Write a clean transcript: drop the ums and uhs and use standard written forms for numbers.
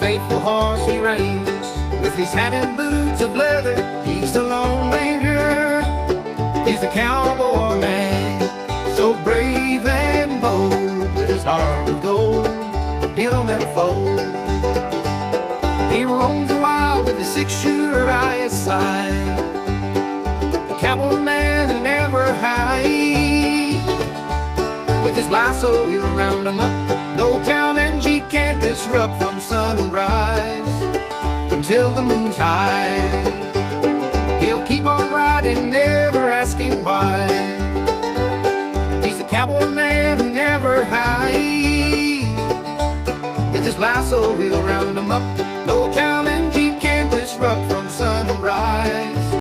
faithful horse he reins. With his hat and boots of leather, he's the Lone Ranger. He's the cowboy man, so brave and bold. With his heart of gold, he'll never fold. He roams the wild with a six-shooter by his side. The cowboy man who never hides. With his lasso he'll round 'em up. No town and G can't disrupt from sunrise until the moon's high. He'll keep on riding, never asking why. He's the cowboy man who never hides. With his lasso he'll round 'em up. No town and G can't disrupt